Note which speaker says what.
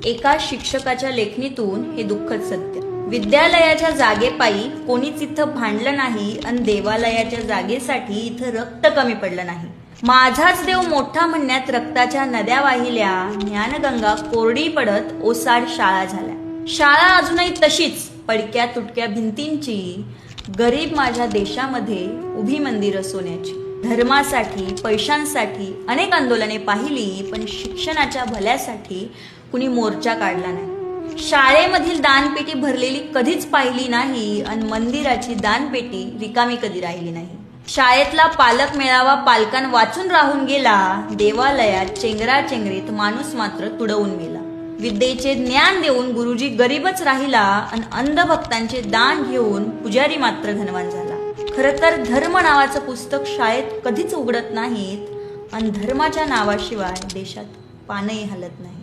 Speaker 1: एका शिक्षकाच्या लेखणीतून हे दुःखद सत्य. विद्यालयाच्या जागेपायी कोणीच इथं भांडलं नाही आणि देवालयाच्या जागेसाठी इथं रक्त कमी पडलं नाही. माझाच देव मोठा म्हणण्यात रक्ताच्या नद्या वाहिल्या, ज्ञानगंगा कोरडी पडत ओसाड शाळा झाल्या. शाळा अजूनही तशीच पडक्या तुटक्या भिंतींची, गरीब माझ्या देशामध्ये उभी मंदिरं सोन्याची. धर्मासाठी पैशांसाठी अनेक आंदोलने पाहिली, पण शिक्षणाच्या भल्यासाठी कुणी मोर्चा काढला नाही. शाळेमधील दानपेटी भरलेली कधीच पाहिली नाही आणि मंदिराची दानपेटी रिकामी कधी राहिली नाही. शाळेतला पालक मेळावा पालकां वाचून राहून गेला, देवालयात चेंगराचेंगरीत माणूस मात्र तुडवून गेला. विद्येचे ज्ञान देऊन गुरुजी गरीबच राहिला आणि अंधभक्तांचे दान घेऊन पुजारी मात्र धनवान झाला. खरं तर धर्म नावाचं पुस्तक शाळेत कधीच उघडत नाहीत आणि धर्माच्या नावाशिवाय देशात पानही हलत नाही.